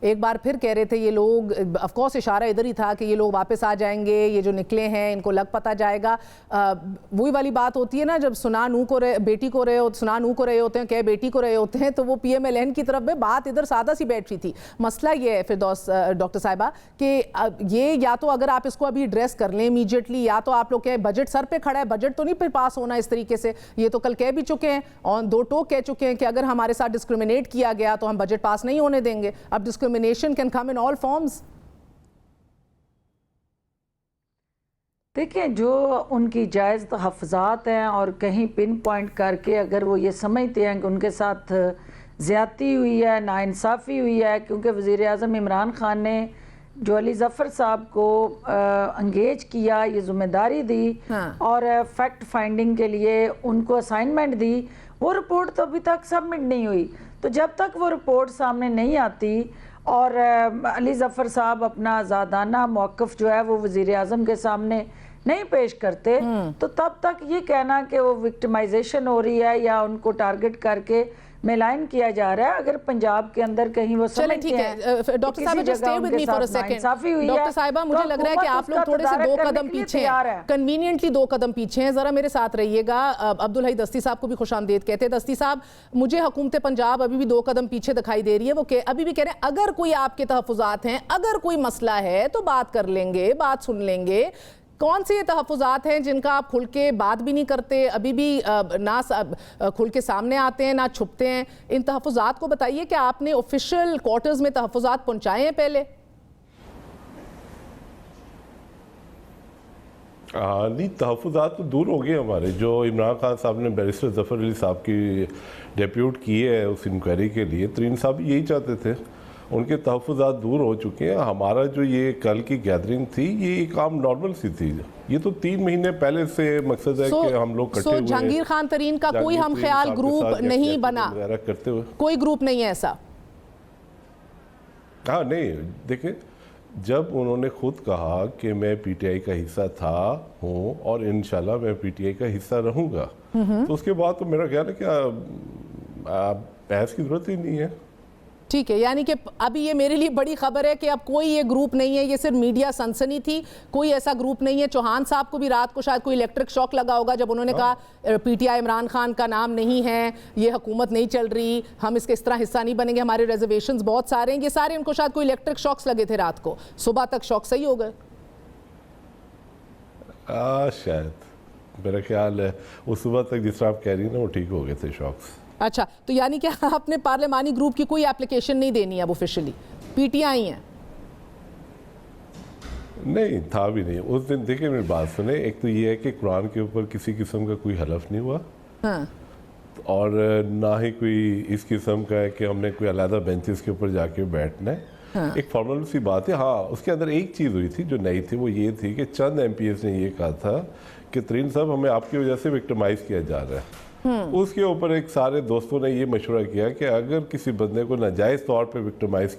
ایک بار پھر کہہ رہے تھے یہ لوگ، آف کورس اشارہ ادھر ہی تھا کہ یہ لوگ واپس آ جائیں گے، یہ جو نکلے ہیں ان کو لگ پتہ جائے گا. وہی والی بات ہوتی ہے نا، جب سنا نو کو بیٹی کو رہے ہوتے ہیں کہ بیٹی کو رہے ہوتے ہیں تو وہ پی ایم ایل این کی طرف میں بات ادھر سادہ سی بیٹھ رہی تھی. مسئلہ یہ ہے فردوس ڈاکٹر صاحبہ کہ یہ یا تو اگر آپ اس کو ابھی ایڈریس کر لیں امیجیٹلی، یا تو آپ لوگ کہیں بجٹ سر پہ کھڑا ہے، بجٹ تو نہیں پھر پاس ہونا اس طریقے سے. یہ تو کل کہہ بھی چکے ہیں، آن دو ٹوک کہہ چکے ہیں کہ اگر ہمارے ساتھ ڈسکریمنیٹ کیا گیا تو ہم بجٹ پاس نہیں ہونے دیں گے. اب discrimination can come in all forms. دیکھیں جو ان کی جائز تحفظات ہیں اور کہیں پن پوائنٹ کر کے اگر وہ یہ سمجھتے ہیں کہ ان کے ساتھ زیادتی ہوئی ہے، ناانصافی ہوئی ہے، کیونکہ وزیر اعظم عمران خان نے جو علی ظفر صاحب کو انگیج کیا، یہ ذمہ داری دی اور فیکٹ فائنڈنگ کے لیے ان کو اسائنمنٹ دی، وہ رپورٹ تو ابھی تک سبمٹ نہیں ہوئی. تو جب تک وہ رپورٹ سامنے نہیں آتی اور علی ظفر صاحب اپنا آزادانہ موقف جو ہے وہ وزیر اعظم کے سامنے نہیں پیش کرتے، تو تب تک یہ کہنا کہ وہ وکٹمائزیشن ہو رہی ہے یا ان کو ٹارگٹ کر کے میلائن کیا جا رہا ہے. اگر پنجاب کے اندر کہیں وہ سمجھتے ہیں ڈاکٹر صاحبہ just stay with me for a second. Doctor صاحبہ مجھے لگ رہا ہے کہ آپ لوگ تھوڑے سے 2 قدم پیچھے ہیں، کنوینئنٹلی 2 قدم پیچھے ہیں. ذرا میرے ساتھ رہیے گا. عبدالحی دستی صاحب کو بھی خوش آمدید کہتے ہیں. دستی صاحب مجھے حکومت پنجاب ابھی بھی 2 قدم پیچھے دکھائی دے رہی ہے. وہ ابھی بھی کہہ رہے ہیں اگر کوئی آپ کے تحفظات ہیں، اگر کوئی مسئلہ ہے تو بات کر لیں گے، بات سن لیں گے. کون سے یہ تحفظات ہیں جن کا آپ کھل کے بات بھی نہیں کرتے، ابھی بھی نہ کھل کے سامنے آتے ہیں نہ چھپتے ہیں؟ ان تحفظات کو بتائیے کہ آپ نے آفیشیل کوارٹرز میں تحفظات پہنچائے ہیں پہلے؟ نہیں، تحفظات تو دور ہو گئے ہمارے. جو عمران خان صاحب نے بیرسٹر ظفر علی صاحب کی ڈیپیوٹ کی ہے اس انکوائری کے لیے، ترین صاحب یہی چاہتے تھے. ان کے تحفظات دور ہو چکے ہیں. ہمارا جو یہ کل کی گیدرنگ تھی یہ ایک عام نارمل سی تھی. یہ تو 3 مہینے پہلے سے مقصد ہے کہ ہم لوگ کٹے ہوئے. جہانگیر خان ترین کا کوئی ہم خیال گروپ نہیں بنا، کرتے ہوئے کوئی گروپ نہیں ہے ایسا؟ ہاں نہیں، دیکھیں جب انہوں نے خود کہا کہ میں پی ٹی آئی کا حصہ تھا ہوں اور انشاءاللہ میں پی ٹی آئی کا حصہ رہوں گا، تو اس کے بعد تو میرا خیال ہے کہ بحث کی ضرورت ہی نہیں ہے. ٹھیک ہے، یعنی کہ ابھی یہ میرے لیے بڑی خبر ہے کہ اب کوئی یہ گروپ نہیں ہے. یہ صرف میڈیا سنسنی تھی، کوئی ایسا گروپ نہیں ہے. چوہان صاحب کو بھی رات کو شاید کوئی الیکٹرک شاک لگا ہوگا جب انہوں نے کہا P T I Imran Khan کا نام نہیں ہے، یہ حکومت نہیں چل رہی، ہم اس کے اس طرح حصہ نہیں بنیں گے، ہمارے ریزرویشنز بہت سارے ہیں. یہ سارے ان کو شاید کوئی الیکٹرک شاکس لگے تھے رات کو، صبح تک شاک صحیح ہو گئے. شاید میرا خیال ہے وہ صبح تک جس طرح آپ کہہ رہی ہیں نا وہ ٹھیک ہو گئے تھے شاکس. اچھا، تو یعنی کہ آپ نے پارلیمانی گروپ کی کوئی اپلیکیشن نہیں دینی ہے اب آفیشلی، پی ٹی آئی ہیں؟ نہیں تھا بھی نہیں اس دن. دیکھیں میری بات سنیں، ایک تو یہ ہے کہ قرآن کے اوپر کسی قسم کا کوئی حلف نہیں ہوا، اور نہ ہی کوئی اس قسم کا ہے کہ ہم نے کوئی علیحدہ بینچز کے اوپر جا کے بیٹھنا ہے. ایک فارمل سی بات ہے. ہاں اس کے اندر ایک چیز ہوئی تھی جو نئی تھی، وہ یہ تھی کہ چند ایم پی ایس نے یہ کہا تھا کہ ترین صاحب ہمیں آپ کی وجہ سے وکٹمائز کیا جا رہا ہے. اس کے اوپر ایک سارے دوستوں نے یہ مشورہ کیا کہ اگر کسی بندے کو ناجائز طور پہ وکٹمائز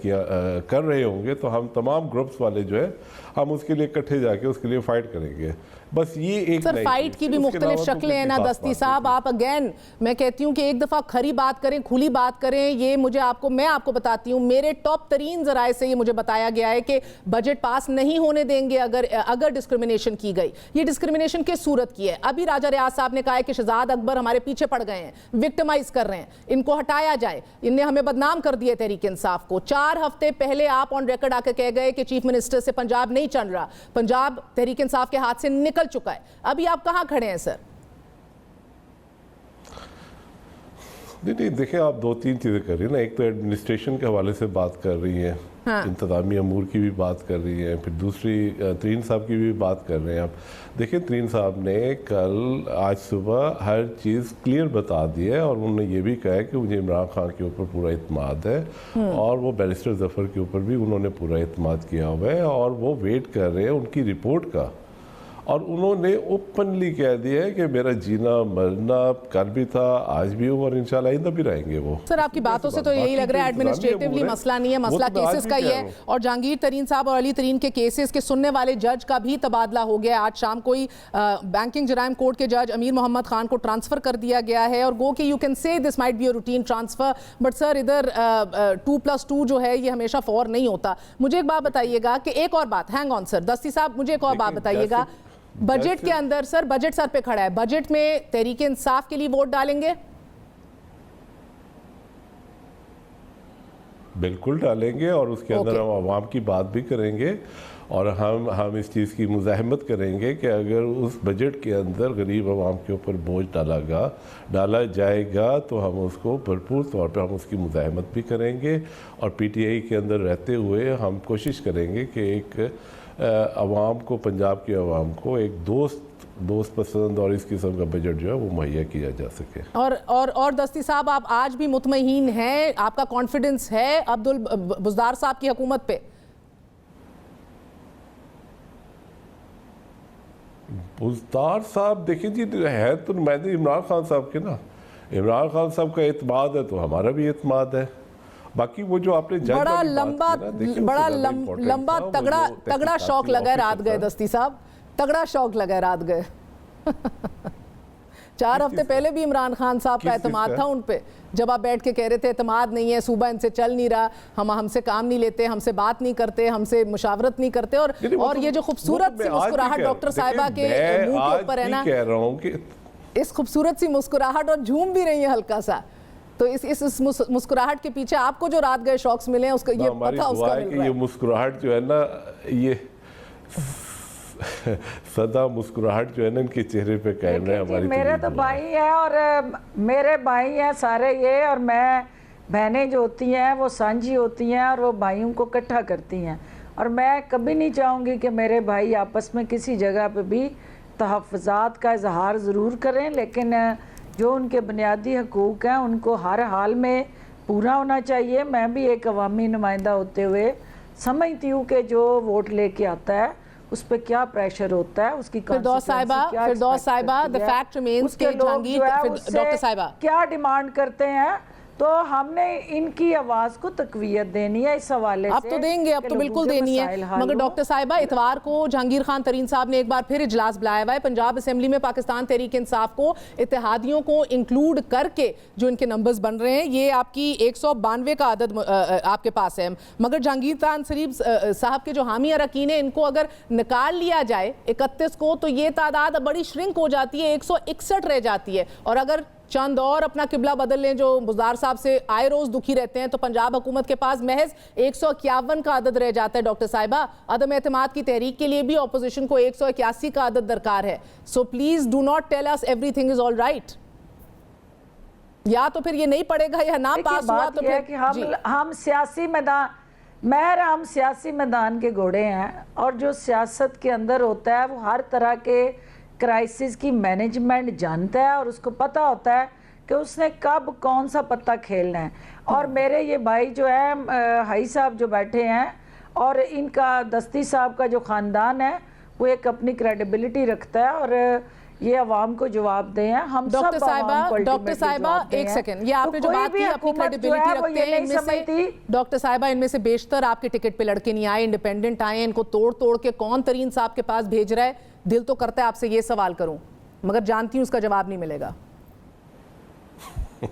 کر رہے ہوں گے تو ہم تمام گروپس والے جو ہے ہم اس کے لیے اکٹھے جا کے اس کے لیے فائٹ کریں گے. بس یہ ایک سر فائٹ کی بھی مختلف شکلیں ہیں نا دستی صاحب. آپ اگین میں کہتی ہوں کہ ایک دفعہ کھری بات کریں، کھلی بات کریں. یہ میں آپ کو بتاتی ہوں، میرے ٹاپ ترین ذرائع سے یہ مجھے بتایا گیا ہے کہ بجٹ پاس نہیں ہونے دیں گے اگر ڈسکریمنیشن کی گئی. یہ ڈسکریمنیشن کس صورت کی ہے؟ ابھی راجہ ریاض صاحب نے کہا ہے کہ شہزاد اکبر ہمارے پیچھے پڑ گئے ہیں، وکٹمائز کر رہے ہیں، ان کو ہٹایا جائے. ان نے ہمیں بدنام کر دیا تحریک انصاف کو. 4 ہفتے پہلے آپ آن ریکارڈ آ کے کہہ گئے کہ چیف منسٹر سے پنجاب نہیں چل رہا، پنجاب تحریک انصاف کے ہاتھ سے نکل چکا ہے. ابھی آپ کہاں کھڑے ہیں سر؟ نہیں دیکھیں آپ 2-3 چیزیں کر رہی ہیں نا. ایک تو ایڈمنسٹریشن کے حوالے سے بات کر رہی ہیں، انتظامی امور کی بھی بات کر رہی ہیں، پھر دوسری ترین صاحب کی بھی بات کر رہے ہیں. آپ دیکھیں ترین صاحب نے آج صبح ہر چیز کلیئر بتا دی ہے، اور انہوں نے یہ بھی کہا ہے کہ مجھے عمران خان کے اوپر پورا اعتماد ہے، اور وہ بیرسٹر ظفر کے اوپر بھی انہوں نے پورا اعتماد کیا ہوا ہے، اور وہ ویٹ کر رہے ہیں ان کی رپورٹ کا. اور انہوں نے اوپنلی کہہ دیا ہے کہ میرا جینا مرنا کل بھی تھا آج بھی ہوں اور انشاءاللہ آئندہ بھی رہیں گے وہ. سر آپ کی باتوں سے تو یہی لگ رہا ہے ایڈمنسٹریٹیولی مسئلہ نہیں ہے, مسئلہ کیسز کا ہی ہے. اور جہانگیر ترین صاحب اور علی ترین کے کیسز کے سننے والے جج کا بھی تبادلہ ہو گیا. آج شام کو ہی بینکنگ جرائم کورٹ کے جج امیر محمد خان کو ٹرانسفر کر دیا گیا ہے, اور گو کہ you can say this might be a routine transfer, but sir ادھر 2+2 جو ہے یہ ہمیشہ 4 نہیں ہوتا. مجھے ایک بات بتائیے گا کہ ایک اور بات, ہینگ آن سر, دستی صاحب مجھے ایک اور بات بتائیے گا, بجٹ کے اندر سر بجٹ سر پہ کھڑا ہے, بجٹ میں تحریک انصاف کے لیے ووٹ ڈالیں گے؟ بالکل ڈالیں گے, اور اس کے اندر ہم عوام کی بات بھی کریں گے, اور ہم اس چیز کی مزاحمت کریں گے کہ اگر اس بجٹ کے اندر غریب عوام کے اوپر بوجھ ڈالا جائے گا تو ہم اس کو بھرپور طور پہ ہم اس کی مزاحمت بھی کریں گے, اور پی ٹی آئی کے اندر رہتے ہوئے ہم کوشش کریں گے کہ ایک عوام کو, پنجاب کے عوام کو ایک دوست پسند اور اس قسم کا بجٹ جو ہے وہ مہیا کیا جا سکے. اور دستی صاحب آپ آج بھی مطمئن ہیں, آپ کا کانفیڈنس ہے عبدالبزدار صاحب کی حکومت پہ؟ بزدار صاحب دیکھیں جی ہے تو نمائندے عمران خان صاحب کے نا, عمران خان صاحب کا اعتماد ہے تو ہمارا بھی اعتماد ہے. باقی وہ جو آپ نے بڑا لمبا تگڑا شوق لگا رات گئے دستی صاحب, تگڑا شوق لگا رات گئے. 4 ہفتے پہلے بھی عمران خان صاحب کا اعتماد تھا ان پہ, جب آپ بیٹھ کے کہہ رہے تھے اعتماد نہیں ہے, صوبہ ان سے چل نہیں رہا, ہم سے کام نہیں لیتے, ہم سے بات نہیں کرتے, ہم سے مشاورت نہیں کرتے, اور یہ جو خوبصورت سی مسکراہٹ ڈاکٹر صاحبہ کے منہ کے اوپر ہے نا, اس خوبصورت سی مسکراہٹ, اور جھوم بھی رہی ہے ہلکا سا, تو اس مسکراہٹ کے پیچھے آپ کو جو رات گئے شوقس ملے ہیں اس کا یہ پتہ اس کا مل رہا ہے. یہ مسکراہٹ جو ہے نا, یہ سدا مسکراہٹ جو ہے نا ان کے چہرے پہ قائم رہے. ہماری میرے تو بھائی ہیں, اور میرے بھائی ہیں سارے یہ, اور میں بہنیں جو ہوتی ہیں وہ سانجھی ہوتی ہیں اور وہ بھائیوں کو اکٹھا کرتی ہیں, اور میں کبھی نہیں چاہوں گی کہ میرے بھائی آپس میں کسی جگہ پہ بھی تحفظات کا اظہار ضرور کریں, لیکن جو ان کے بنیادی حقوق ہیں ان کو ہر حال میں پورا ہونا چاہیے. میں بھی ایک عوامی نمائندہ ہوتے ہوئے سمجھتی ہوں کہ جو ووٹ لے کے آتا ہے اس پہ کیا پریشر ہوتا ہے, اس کی فردوس صاحبہ the fact remains کہ ڈاکٹر صاحبہ کیا ڈیمانڈ کرتے ہیں, تو ہم نے ان کی آواز کو تقویت دینی ہے اس حوالے سے. اب تو دیں گے, اب تو بالکل دینی ہے, مگر ڈاکٹر صاحبہ اتوار کو جہانگیر خان ترین صاحب نے ایک بار پھر اجلاس بلایا ہوا ہے پنجاب اسمبلی میں. پاکستان تحریک انصاف کو اتحادیوں کو انکلوڈ کر کے جو ان کے نمبرز بن رہے ہیں, یہ آپ کی 192 کا عدد آپ کے پاس ہے, مگر جہانگیر خان شریف صاحب کے جو حامی اراکین ہیں ان کو اگر نکال لیا جائے 31 کو تو یہ تعداد بڑی شرنک ہو جاتی ہے, 161 رہ جاتی ہے. اور اگر چند اور اپنا قبلہ بدل لیں جو بزدار صاحب سے آئے روز دکھی رہتے ہیں, تو پنجاب حکومت کے پاس محض 151 کا عدد رہ جاتا ہے. ڈاکٹر صاحبہ عدم اعتماد کی تحریک کے لیے بھی اپوزیشن کو 181 کا عدد درکار ہے. So please do not tell us everything is all right. یا تو پھر یہ نہیں پڑے گا یا نہ پاس ہوا تو پھر ہم سیاسی میدان کے گھوڑے ہیں, اور جو سیاست کے اندر ہوتا ہے وہ ہر طرح کے کرائسس کی مینجمنٹ جانتا ہے, اور اس کو پتہ ہوتا ہے کہ اس نے کب کون سا پتہ کھیلنا ہے. اور میرے یہ بھائی جو ہیں ہائی صاحب جو بیٹھے ہیں, اور ان کا دستی صاحب کا جو خاندان ہے وہ ایک اپنی کریڈیبلٹی رکھتا ہے, اور یہ عوام کو جواب دیں. ہم ڈاکٹر صاحبہ ایک سیکنڈ, یہ آپ نے جو بات کی اپنی کریڈیبلٹی رکھتے ہیں, ان میں سے ڈاکٹر صاحبہ ان میں سے بیشتر آپ کے ٹکٹ پہ لڑکے نہیں آئے, انڈیپینڈنٹ آئے, ان کو توڑ کے کون ترین صاحب کے پاس بھیج رہا ہے. دل تو کرتا ہے آپ سے یہ سوال کروں, مگر جانتی ہوں اس کا جواب نہیں ملے گا.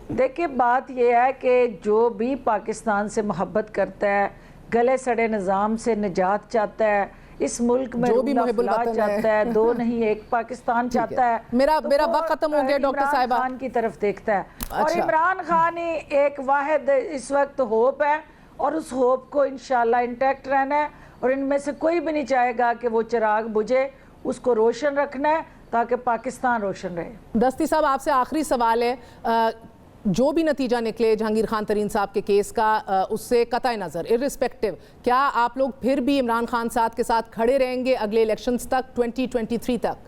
دیکھیں بات یہ ہے کہ جو بھی پاکستان سے محبت کرتا ہے, گلے سڑے نظام سے نجات چاہتا ہے, اس ملک میں جو بھی محب الوطن چاہتا ہے, 2 نہیں 1 پاکستان چاہتا ہے, میرا وقت ختم ہو گیا ڈاکٹر صاحبہ. عمران خان کی طرف دیکھتا ہے, اور عمران خان ہی ایک واحد اس وقت ہوپ ہے, اور اس ہوپ کو انشاءاللہ انٹیکٹ رہنا ہے, اور ان میں سے کوئی بھی نہیں چاہے گا کہ وہ چراغ بجھے, اس کو روشن رکھنا ہے تاکہ پاکستان روشن رہے. دستی صاحب آپ سے آخری سوال ہے, جو بھی نتیجہ نکلے جہانگیر خان ترین صاحب کے کیس کا, اس سے قطع نظر ارسپیکٹیو, کیا آپ لوگ پھر بھی عمران خان صاحب کے ساتھ کھڑے رہیں گے اگلے الیکشنز تک 2023 تک؟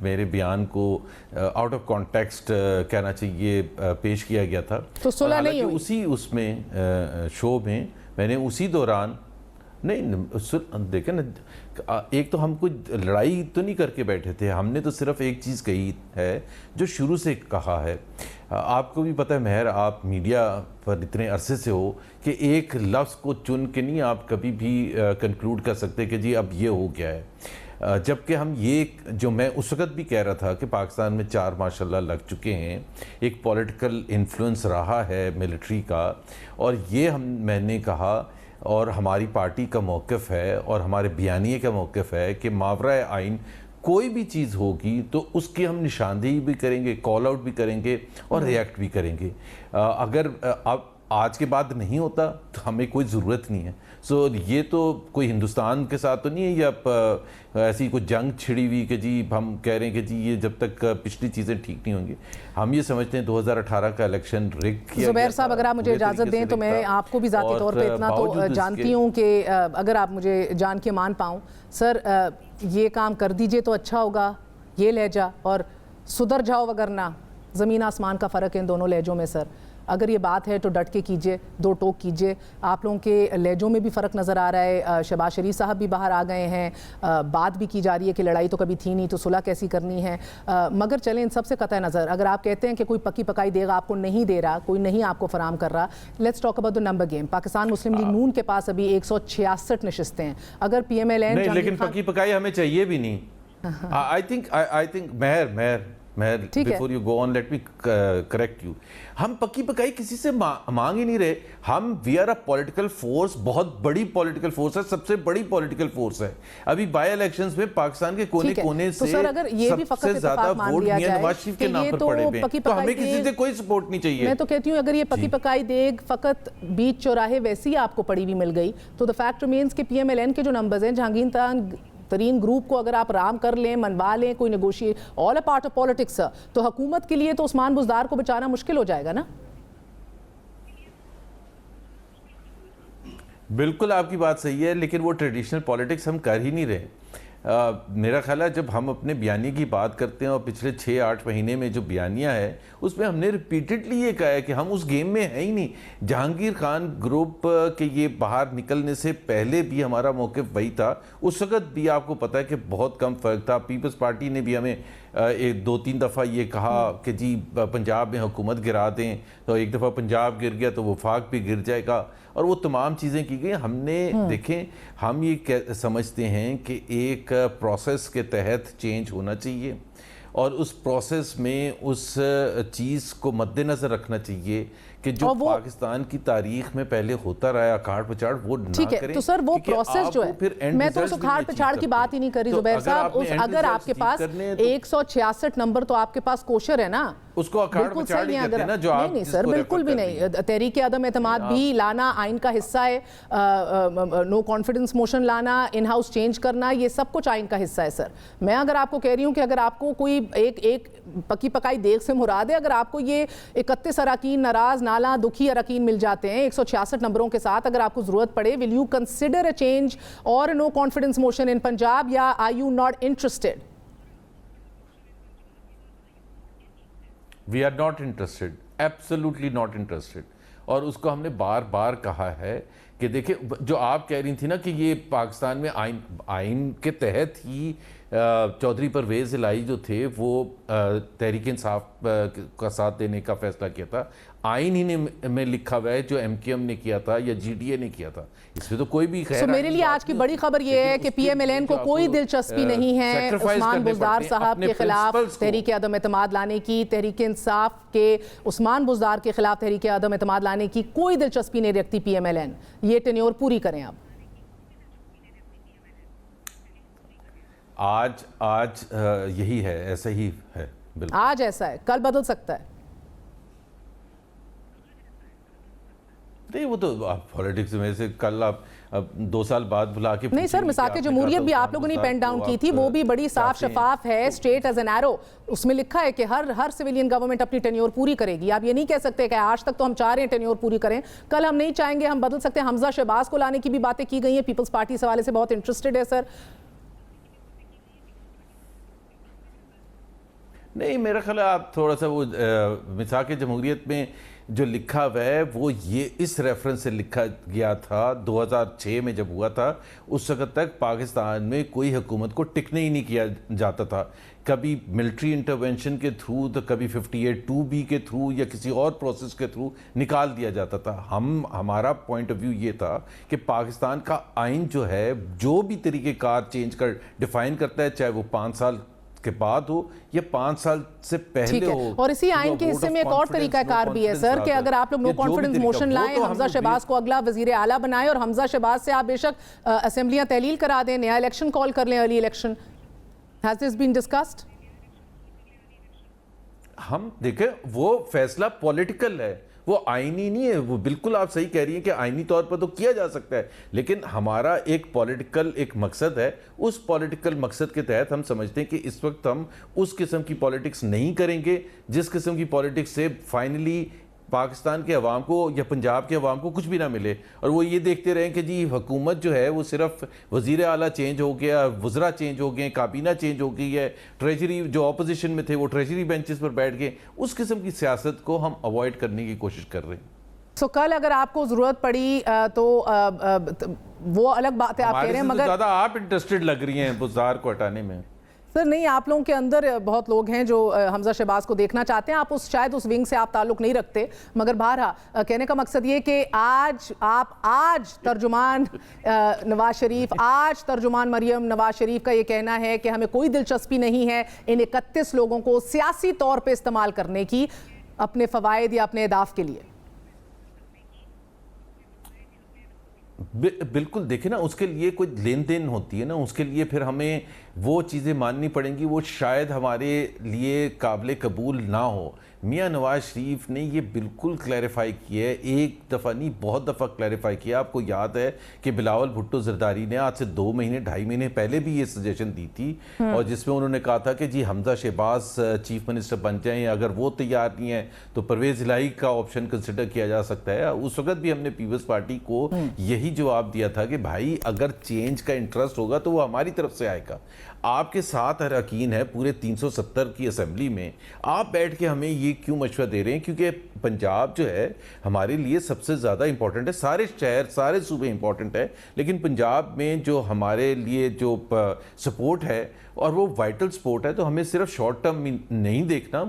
میرے بیان کو آؤٹ آف کانٹیکسٹ کہنا چاہیے پیش کیا گیا تھا. تو صلح نہیں ہوئی اسی اس میں شو میں میں نے اسی دوران نہیں دیکھیں نا, ایک تو ہم کوئی لڑائی تو نہیں کر کے بیٹھے تھے, ہم نے تو صرف ایک چیز کہی ہے جو شروع سے کہا ہے. آپ کو بھی پتہ ہے مہر, آپ میڈیا پر اتنے عرصے سے ہو کہ ایک لفظ کو چن کے نہیں آپ کبھی بھی کنکلوڈ کر سکتے کہ جی اب یہ ہو گیا ہے. جبکہ ہم یہ جو میں اس وقت بھی کہہ رہا تھا کہ پاکستان میں 4 ماشاءاللہ لگ چکے ہیں, ایک پولیٹیکل انفلوئنس رہا ہے ملٹری کا, اور یہ میں نے کہا اور ہماری پارٹی کا موقف ہے اور ہمارے بیانیے کا موقف ہے کہ ماورائے آئین کوئی بھی چیز ہوگی تو اس کی ہم نشاندہی بھی کریں گے, کال آؤٹ بھی کریں گے اور ریئیکٹ بھی کریں گے. اگر اب آج کے بعد نہیں ہوتا تو ہمیں کوئی ضرورت نہیں ہے. سو یہ تو کوئی ہندوستان کے ساتھ تو نہیں ہے یا ایسی کوئی جنگ چھڑی ہوئی کہ جی ہم کہہ رہے ہیں کہ جی یہ جب تک پچھلی چیزیں ٹھیک نہیں ہوں گی. ہم یہ سمجھتے ہیں 2018 کا الیکشن رگ کیا. زبیر صاحب اگر آپ مجھے اجازت دیں تو میں آپ کو بھی ذاتی طور پہ اتنا تو جانتی ہوں کہ اگر آپ مجھے جان کے مان پاؤں سر, یہ کام کر دیجئے تو اچھا ہوگا, یہ لہجہ, اور سدھر جاؤ وگرنہ زمین آسمان کا فرق ہے ان دونوں لہجوں میں سر. اگر یہ بات ہے تو ڈٹ کے کیجئے, دو ٹوک کیجئے. آپ لوگوں کے لہجوں میں بھی فرق نظر آ رہا ہے. شہباز شریف صاحب بھی باہر آ گئے ہیں, بات بھی کی جا رہی ہے کہ لڑائی تو کبھی تھی نہیں تو صلح کیسی کرنی ہے. مگر چلیں ان سب سے قطع نظر, اگر آپ کہتے ہیں کہ کوئی پکی پکائی دے گا آپ کو نہیں دے رہا, کوئی نہیں آپ کو فراہم کر رہا, let's talk about the number game. Pakistan Muslim League Noon کے پاس ابھی 166 نشستیں ہیں. اگر پی ایم ایل این نہیں, لیکن پکی پکائی ہمیں چاہیے بھی نہیں. I think مہر before you go on let me correct you. ہم پکی پکائی کسی سے مانگ ہی نہیں رہے. ہم we are a political force, بہت بڑی political force ہے, سب سے بڑی political force ہے. ابھی بائی الیکشنز میں پاکستان کے کونے کونے سے سب سے زیادہ ووٹ میاں نواز شریف کے نام پر پڑے ہوئے ہیں, تو ہمیں کسی سے کوئی سپورٹ نہیں چاہیے. میں تو کہتی ہوں اگر یہ پکی پکائی دیگ فقط بیچ چوراہے ویسی آپ کو پڑی ہوئی مل گئی تو the fact remains کہ پی ایم ایل این کے جو نمبرز ہیں, جہانگیر ترین گروپ کو اگر آپ رام کر لیں, منوا لیں, کوئی negotiate, all a part of politics, تو حکومت کے لیے تو عثمان بزدار کو بچانا مشکل ہو جائے گا نا. بالکل آپ کی بات صحیح ہے, لیکن وہ ٹریڈیشنل پالیٹکس ہم کر ہی نہیں رہے. میرا خیال ہے جب ہم اپنے بیانیے کی بات کرتے ہیں اور پچھلے 6-8 مہینے میں جو بیانیہ ہے اس میں ہم نے ریپیٹڈلی یہ کہا ہے کہ ہم اس گیم میں ہیں ہی نہیں. جہانگیر خان گروپ کے یہ باہر نکلنے سے پہلے بھی ہمارا موقف وہی تھا. اس وقت بھی آپ کو پتہ ہے کہ بہت کم فرق تھا. پیپلز پارٹی نے بھی ہمیں 2-3 دفعہ یہ کہا کہ جی پنجاب میں حکومت گرا دیں, تو ایک دفعہ پنجاب گر گیا تو وفاق بھی گر جائے گا, اور وہ تمام چیزیں کی گئی. ہم نے دیکھیں, ہم یہ سمجھتے ہیں کہ ایک پروسیس کے تحت چینج ہونا چاہیے, اور اس پروسیس میں اس چیز کو مد نظر رکھنا چاہیے کہ جو پاکستان کی تاریخ میں پہلے ہوتا رہا ہے اکھاڑ پچھاڑ, وہ نہ کریں. تو سر وہ پروسیس جو ہے, میں تو اس اکھاڑ پچھاڑ کی بات ہی نہیں کر رہی زبیر صاحب. اگر آپ کے پاس 166 نمبر تو آپ کے پاس کوشر ہے نا, اس کو اکھاڑ پچھاڑ ہی کہتے ہیں نا جو آپ. نہیں سر بالکل بھی نہیں. تحریک عدم اعتماد بھی لانا آئین کا حصہ ہے, نو کانفیڈنس موشن لانا, ان ہاؤس چینج کرنا, یہ سب کچھ آئین کا حصہ ہے سر. میں اگر آپ کو کہہ رہی ہوں کہ اگر آپ کو کوئی ایک پکی پکائی دیگ سے مراد ہے, اگر آپ کو یہ 31 اراکین ناراض نالا دکھی اراکین مل جاتے ہیں 166 نمبروں کے ساتھ, اگر آپ کو ضرورت پڑے, will you consider a change or a no confidence motion in Punjab, یا are you not interested? We are not interested, absolutely not interested. اور اس کو ہم نے بار بار کہا ہے کہ دیکھیں, جو آپ کہہ رہی تھی نا کہ یہ پاکستان میں آئین کے تحت ہی چودھری پرویز الہی جو تھے وہ تحریک انصاف کا ساتھ دینے کا فیصلہ کیا تھا. آئین ہی میں لکھا ہوا ہے جو ایم کیو ایم نے کیا تھا یا جی ڈی اے نے کیا تھا, اس میں تو کوئی بھی خیر. میرے لیے آج کی بڑی خبر یہ ہے کہ پی ایم ایل این کو کوئی دلچسپی نہیں ہے عثمان بزدار صاحب کے خلاف تحریک عدم اعتماد لانے کی, تحریک انصاف کے عثمان بزدار کے خلاف تحریک عدم اعتماد لانے کی کوئی دلچسپی نہیں رکھتی پی ایم ایل این. یہ ٹینیور پوری کریں آپ. آج یہی ہے, ایسا ہی ہے. آج ایسا ہے, کل بدل سکتا ہے. نہیں وہ تو پولیٹکس میں سے کل آپ 2 سال بعد بلا کے نہیں سر, مساق جمہوریت بھی آپ لوگوں نے پین ڈاؤن کی تھی, وہ بھی بڑی صاف شفاف ہے, اسٹریٹ ایز این ایرو. اس میں لکھا ہے کہ ہر سویلین گورنمنٹ اپنی ٹینیور پوری کرے گی. آپ یہ نہیں کہہ سکتے کہ آج تک تو ہم چاہ رہے ہیں ٹینیور پوری کریں, کل ہم نہیں چاہیں گے, ہم بدل سکتے ہیں. حمزہ شہباز کو لانے کی بھی باتیں کی گئی ہیں, پیپلز پارٹی اس حوالے سے بہت انٹرسٹڈ ہے سر. نہیں میرا خیال ہے آپ تھوڑا سا وہ میثاق جمہوریت میں جو لکھا ہوا ہے وہ یہ اس ریفرنس سے لکھا گیا تھا 2006 میں جب ہوا تھا. اس وقت تک پاکستان میں کوئی حکومت کو ٹکنے ہی نہیں کیا جاتا تھا, کبھی ملٹری انٹرونشن کے تھرو تو کبھی 58(2)B کے تھرو یا کسی اور پروسیس کے تھرو نکال دیا جاتا تھا. ہمارا پوائنٹ آف ویو یہ تھا کہ پاکستان کا آئین جو ہے جو بھی طریقہ کار چینج کر ڈیفائن کرتا ہے, چاہے وہ 5 سال کے بعد ہو یا 5 سال سے پہلے ہو. اور اسی آئین کے حصے میں ایک اور طریقہ کار بھی ہے سر کہ اگر آپ لوگ نو کانفیڈنس موشن لائیں, حمزہ شہباز کو اگلا وزیر اعلیٰ بنائیں اور حمزہ شہباز سے آپ بے شک اسمبلیاں تحلیل کرا دیں, نیا الیکشن کال کر لیں, early election. Has this been discussed? ہم دیکھیں وہ فیصلہ پولیٹیکل ہے, وہ آئینی نہیں ہے. وہ بالکل آپ صحیح کہہ رہی ہیں کہ آئینی طور پر تو کیا جا سکتا ہے, لیکن ہمارا ایک پولیٹیکل ایک مقصد ہے. اس پولیٹیکل مقصد کے تحت ہم سمجھتے ہیں کہ اس وقت ہم اس قسم کی پولیٹکس نہیں کریں گے جس قسم کی پولیٹکس سے فائنلی پاکستان کے عوام کو یا پنجاب کے عوام کو کچھ بھی نہ ملے, اور وہ یہ دیکھتے رہیں کہ جی حکومت جو ہے وہ صرف وزیر اعلیٰ چینج ہو گیا, وزراء چینج ہو گئے, کابینہ چینج ہو گئی ہے, ٹریجری جو اپوزیشن میں تھے وہ ٹریجری بینچز پر بیٹھ گئے. اس قسم کی سیاست کو ہم اوائڈ کرنے کی کوشش کر رہے ہیں. سو کل اگر آپ کو ضرورت پڑی تو وہ الگ بات ہے, آپ کہہ رہے ہیں, مگر زیادہ آپ انٹرسٹڈ لگ رہی ہیں بزدار کو ہٹانے میں. سر نہیں, آپ لوگوں کے اندر بہت لوگ ہیں جو حمزہ شہباز کو دیکھنا چاہتے ہیں. آپ شاید اس ونگ سے آپ تعلق نہیں رکھتے, مگر بہرحال کہنے کا مقصد یہ کہ آج ترجمان نواز شریف, آج ترجمان مریم نواز شریف کا یہ کہنا ہے کہ ہمیں کوئی دلچسپی نہیں ہے ان 31 لوگوں کو سیاسی طور پہ استعمال کرنے کی اپنے فوائد یا اپنے اہداف کے لیے. بالکل دیکھیں نا, اس کے لیے کوئی لین دین ہوتی ہے نا, اس کے لیے پھر ہمیں وہ چیزیں ماننی پڑیں گی وہ شاید ہمارے لیے قابل قبول نہ ہو. میاں نواز شریف نے یہ بالکل کلیریفائی کیا ہے, ایک دفعہ نہیں بہت دفعہ کلیریفائی کیا. آپ کو یاد ہے کہ بلاول بھٹو زرداری نے آج سے 2 مہینے 2.5 مہینے پہلے بھی یہ سجیشن دی تھی, اور جس میں انہوں نے کہا تھا کہ جی حمزہ شہباز چیف منسٹر بن جائیں, اگر وہ تیار نہیں ہیں تو پرویز الہی کا آپشن کنسیڈر کیا جا سکتا ہے. اس وقت بھی ہم نے پیپلز پارٹی کو یہی جواب دیا تھا کہ بھائی اگر چینج کا انٹرسٹ ہوگا تو وہ ہماری طرف سے آئے گا. آپ کے 7 اراکین ہیں پورے 370 کی اسمبلی میں, آپ بیٹھ کے ہمیں یہ کیوں مشورہ دے رہے ہیں؟ کیونکہ پنجاب جو ہے ہمارے لیے سب سے زیادہ امپورٹنٹ ہے. سارے شہر سارے صوبے امپورٹنٹ ہے, لیکن پنجاب میں جو ہمارے لیے جو سپورٹ ہے اور وہ وائٹل سپورٹ ہے, تو ہمیں صرف شارٹ ٹرم نہیں دیکھنا,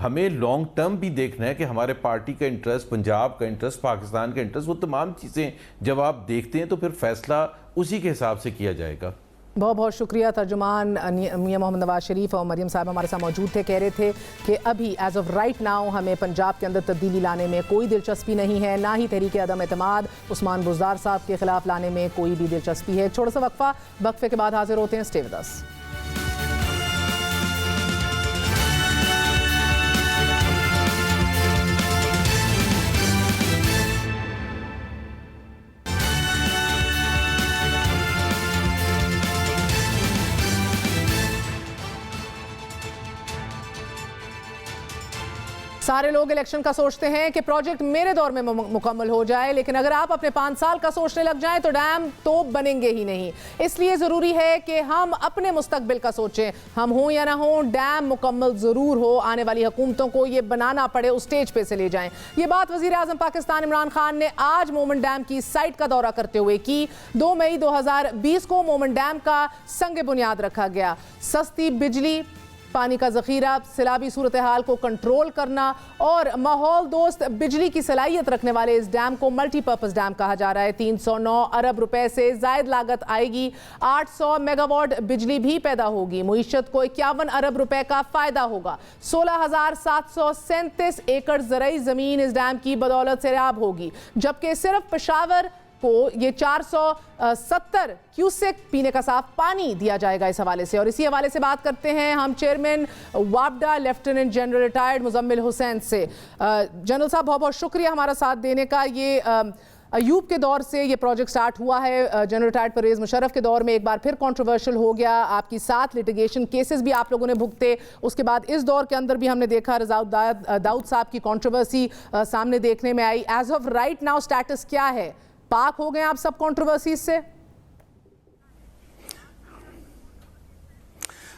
ہمیں لانگ ٹرم بھی دیکھنا ہے کہ ہمارے پارٹی کا انٹرسٹ, پنجاب کا انٹرسٹ, پاکستان کا انٹرسٹ, وہ تمام چیزیں جب آپ دیکھتے ہیں تو پھر فیصلہ اسی کے حساب سے کیا جائے گا. بہت بہت شکریہ. ترجمان میاں محمد نواز شریف اور مریم صاحب ہمارے ساتھ موجود تھے. کہہ رہے تھے کہ ابھی ایز آف رائٹ ناؤ ہمیں پنجاب کے اندر تبدیلی لانے میں کوئی دلچسپی نہیں ہے, نہ ہی تحریک عدم اعتماد عثمان بزدار صاحب کے خلاف لانے میں کوئی بھی دلچسپی ہے. چھوٹا سا وقفے کے بعد حاضر ہوتے ہیں. Stay with us. سارے لوگ الیکشن کا سوچتے ہیں کہ پروجیکٹ میرے دور میں مکمل ہو جائے, لیکن اگر آپ اپنے 5 سال کا سوچنے لگ جائیں تو ڈیم تو بنیں گے ہی نہیں. اس لیے ضروری ہے کہ ہم اپنے مستقبل کا سوچیں. ہم ہوں یا نہ ہوں, ڈیم مکمل ضرور ہو. آنے والی حکومتوں کو یہ بنانا پڑے, اس سٹیج پہ سے لے جائیں. یہ بات وزیر اعظم پاکستان عمران خان نے آج مومن ڈیم کی سائٹ کا دورہ کرتے ہوئے کی. 2 مئی 2020 کو مومن ڈیم کا سنگ بنیاد رکھا گیا. سستی بجلی, پانی کا ذخیرہ, سیلابی صورتحال کو کنٹرول کرنا اور ماحول دوست بجلی کی صلاحیت رکھنے والے اس ڈیم کو ملٹی پرپز ڈیم کہا جا رہا ہے. 309 ارب روپے سے زائد لاگت آئے گی. 800 میگا واٹ بجلی بھی پیدا ہوگی. معیشت کو 51 ارب روپے کا فائدہ ہوگا. 16,737 ایکڑ زرعی زمین اس ڈیم کی بدولت سیراب ہوگی, جبکہ صرف پشاور کو یہ 470 کیوسک پینے کا صاف پانی دیا جائے گا اس حوالے سے. اور اسی حوالے سے بات کرتے ہیں ہم چیئرمین وابڈا lieutenant general retired Muzammil Hussain سے. جنرل صاحب بہت بہت شکریہ ہمارا ساتھ دینے کا. یہ ایوب کے دور سے یہ پروجیکٹ سٹارٹ ہوا ہے, جنرل ریٹائرڈ پرویز مشرف کے دور میں ایک بار پھر کنٹروورشل ہو گیا. آپ کی 7 لیٹیگیشن کیسز بھی آپ لوگوں نے بھگتے. اس کے بعد اس دور کے اندر بھی ہم نے دیکھا رضا داؤد صاحب کی کنٹروورسی سامنے دیکھنے میں آئی. As of right now status کیا ہے؟ پاک ہو گئے آپ سب کنٹروورسیز سے؟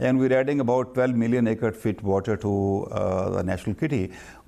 and we're adding about 12 million acre feet water to the national kitty,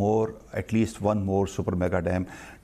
more, at least one more super mega dam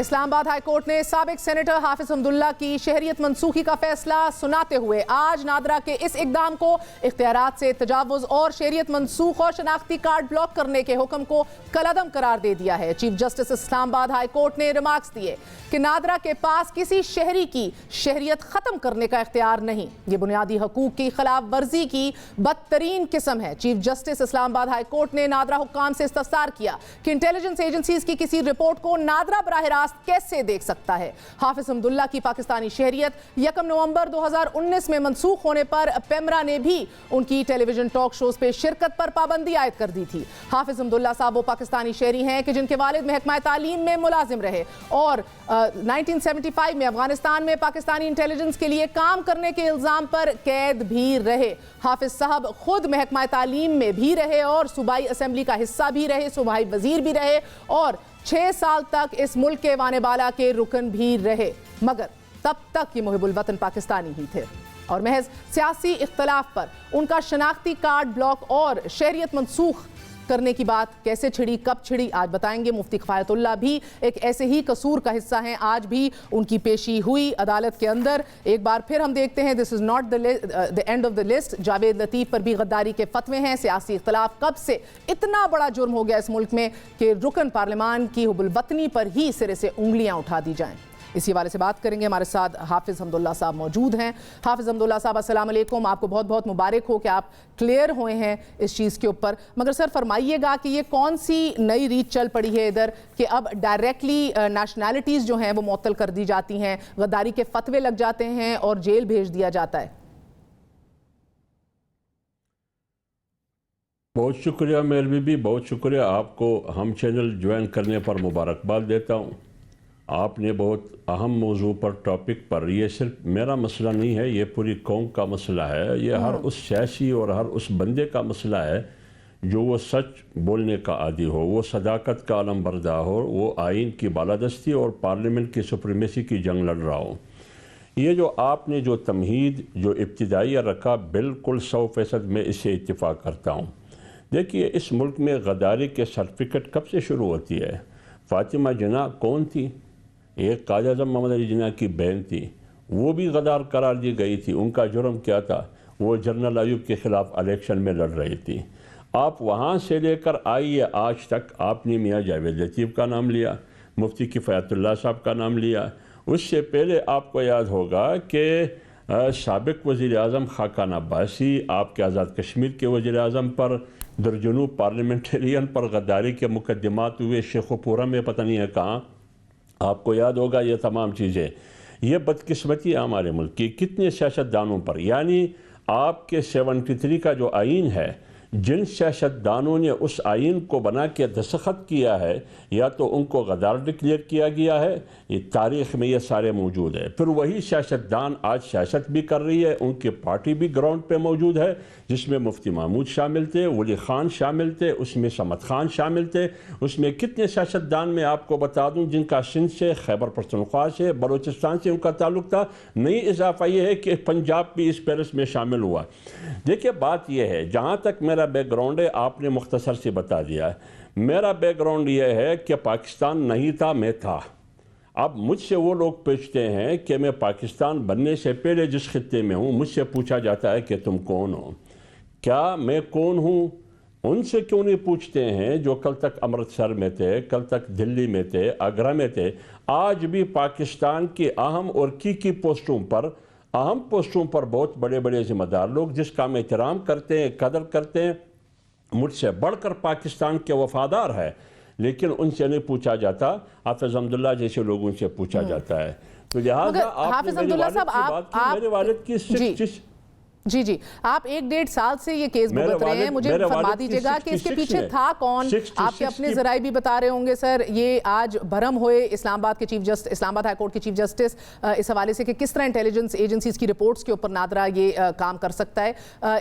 اسلام آباد ہائی کورٹ نے سابق سینیٹر حافظ حمداللہ کی شہریت منسوخی کا فیصلہ سناتے ہوئے آج نادرا کے اس اقدام کو اختیارات سے تجاوز اور شہریت منسوخ اور شناختی کارڈ بلاک کرنے کے حکم کو کالعدم قرار دے دیا ہے۔ چیف جسٹس اسلام آباد ہائی کورٹ نے ریمارکس دیے کہ نادرا کے پاس کسی شہری کی شہریت ختم کرنے کا اختیار نہیں، یہ بنیادی حقوق کی خلاف ورزی کی بدترین قسم ہے۔ چیف جسٹس اسلام آباد ہائی کورٹ نے نادرا حکام سے استفسار کیا کہ انٹیلیجنس ایجنسیز کی کسی رپورٹ کو نادرا براہ راست کیسے دیکھ سکتا ہے۔ حافظ حمداللہ کی پاکستانی شہریت 1 نومبر 2019 میں منسوخ ہونے پر پیمرا نے بھی ان کی ٹیلی ویژن ٹاک شوز پہ شرکت پر پابندی عائد کر دی تھی۔ حافظ حمداللہ صاحب وہ پاکستانی شہری ہیں کہ جن کے والد محکمہ تعلیم میں ملازم رہے اور 1975 میں افغانستان میں پاکستانی انٹیلیجنس کے لیے کام کرنے کے الزام پر قید بھی رہے۔ حافظ صاحب خود محکمہ تعلیم میں بھی رہے اور صوبائی اسمبلی کا حصہ بھی رہے، صوبائی وزیر بھی رہے اور 6 سال تک اس ملک کے وانے بالا کے رکن بھی رہے، مگر تب تک یہ محب الوطن پاکستانی ہی تھے اور محض سیاسی اختلاف پر ان کا شناختی کارڈ بلاک اور شہریت منسوخ کرنے کی بات کیسے چھڑی، کب چھڑی، آج بتائیں گے۔ مفتی کفایت اللہ بھی ایک ایسے ہی قصور کا حصہ ہیں، آج بھی ان کی پیشی ہوئی عدالت کے اندر۔ ایک بار پھر ہم دیکھتے ہیں this is not the end of the list، Javed Latif پر بھی غداری کے فتوے ہیں۔ سیاسی اختلاف کب سے اتنا بڑا جرم ہو گیا اس ملک میں کہ رکن پارلیمان کی حب الوطنی پر ہی سرے سے انگلیاں اٹھا دی جائیں۔ اسی حوالے سے بات کریں گے، ہمارے ساتھ حافظ حمداللہ صاحب موجود ہیں۔ حافظ حمداللہ صاحب السلام علیکم، آپ کو بہت بہت مبارک ہو کہ آپ کلیئر ہوئے ہیں اس چیز کے اوپر، مگر سر فرمائیے گا کہ یہ کون سی نئی ریت چل پڑی ہے ادھر کہ اب ڈائریکٹلی نیشنلٹیز جو ہیں وہ معطل کر دی جاتی ہیں، غداری کے فتوے لگ جاتے ہیں اور جیل بھیج دیا جاتا ہے؟ بہت شکریہ میل بی بی، بہت شکریہ آپ کو ہم چینل جوائن کرنے پر مبارکباد دیتا ہوں۔ آپ نے بہت اہم موضوع پر ٹاپک پر، یہ صرف میرا مسئلہ نہیں ہے، یہ پوری قوم کا مسئلہ ہے، یہ ہر اس سیاسی اور ہر اس بندے کا مسئلہ ہے جو وہ سچ بولنے کا عادی ہو، وہ صداقت کا علم بردار ہو، وہ آئین کی بالادستی اور پارلیمنٹ کی سپریمیسی کی جنگ لڑ رہا ہو۔ یہ جو آپ نے جو تمہید جو ابتدائیہ رکھا، بالکل 100% میں اس سے اتفاق کرتا ہوں۔ دیکھیے اس ملک میں غداری کے سرٹیفکیٹ کب سے شروع ہوتی ہے؟ فاطمہ جناح کون تھی؟ ایک قائد اعظم محمد علی جناح کی بہن تھی، وہ بھی غدار قرار دی گئی تھی۔ ان کا جرم کیا تھا؟ وہ جنرل ایوب کے خلاف الیکشن میں لڑ رہی تھی۔ آپ وہاں سے لے کر آئیے آج تک، آپ نے میاں جاوید لطیف کا نام لیا، مفتی کفایت اللہ صاحب کا نام لیا، اس سے پہلے آپ کو یاد ہوگا کہ سابق وزیر اعظم خاقان عباسی، آپ کے آزاد کشمیر کے وزیر اعظم پر درجنوں پارلیمنٹرین پر غداری کے مقدمات ہوئے، شیخو پورہ میں پتہ نہیں ہے کہاں، آپ کو یاد ہوگا یہ تمام چیزیں۔ یہ بدقسمتی ہے ہمارے ملک کی، کتنے سیاستدانوں پر، یعنی آپ کے 73 کا جو آئین ہے، جن سیاستدانوں نے اس آئین کو بنا کے دستخط کیا ہے، یا تو ان کو غدار ڈکلیئر کیا گیا ہے، یہ تاریخ میں یہ سارے موجود ہے۔ پھر وہی سیاستدان آج سیاست بھی کر رہی ہے، ان کی پارٹی بھی گراؤنڈ پہ موجود ہے، جس میں مفتی محمود شامل تھے، ولی خان شامل تھے، اس میں سمد خان شامل تھے، اس میں کتنے سیاستدان میں آپ کو بتا دوں جن کا سندھ سے، خیبر پختونخوا سے، بلوچستان سے ان کا تعلق تھا۔ نئی اضافہ یہ ہے کہ پنجاب بھی اس فہرست میں شامل ہوا۔ دیکھیے بات یہ ہے، جہاں تک میرا بیک گراؤنڈ ہے آپ نے مختصر سے بتا دیا ہے۔ میرا بیک گراؤنڈ یہ ہے کہ پاکستان نہیں تھا، میں تھا۔ اب مجھ سے وہ لوگ پوچھتے ہیں کہ میں پاکستان بننے سے پہلے جس خطے میں ہوں، مجھ سے پوچھا جاتا ہے کہ تم کون ہو؟ کیا میں کون ہوں؟ ان سے کیوں نہیں پوچھتے ہیں جو کل تک امرتسر میں تھے، کل تک دلی میں تھے، آگرہ میں تھے، آج بھی پاکستان کی اہم اور کی پوسٹوں پر، اہم پوسٹوں پر بہت بڑے بڑے ذمہ دار لوگ جس کا ہم احترام کرتے ہیں، قدر کرتے ہیں، مجھ سے بڑھ کر پاکستان کے وفادار ہے، لیکن ان سے نہیں پوچھا جاتا، حافظ حمداللہ جیسے لوگوں سے پوچھا جاتا ہے۔ تو لہٰذا آپ نے میرے والد کی بات کی، میرے والد کی جی آپ 1.5 سال سے یہ کیس بھگت رہے ہیں، مجھے فرما دیجئے گا کہ اس کے پیچھے تھا کون؟ آپ کے اپنے ذرائع بھی بتا رہے ہوں گے سر، یہ آج بھرم ہوئے اسلام آباد کے چیف جسٹس، اسلام آباد ہائی کورٹ کے چیف جسٹس، اس حوالے سے کہ کس طرح انٹیلیجنس ایجنسیز کی رپورٹس کے اوپر نادرا یہ کام کر سکتا ہے۔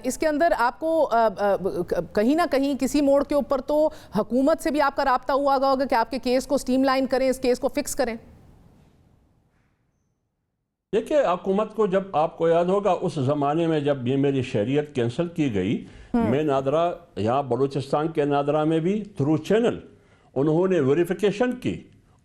اس کے اندر آپ کو کہیں نہ کہیں کسی موڑ کے اوپر تو حکومت سے بھی آپ کا رابطہ ہوا ہوگا کہ آپ کے کیس کو سٹیم لائن کریں، اس کیس کو فکس کریں۔ دیکھیں حکومت کو، جب آپ کو یاد ہوگا اس زمانے میں جب یہ میری شہریت کینسل کی گئی، میں نادرا، یہاں بلوچستان کے نادرا میں بھی تھرو چینل انہوں نے ویریفیکیشن کی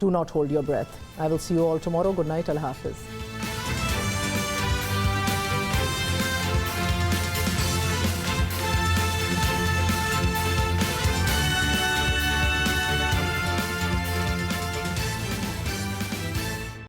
Do not hold your breath. I will see you all tomorrow. Good night. Allah Hafiz.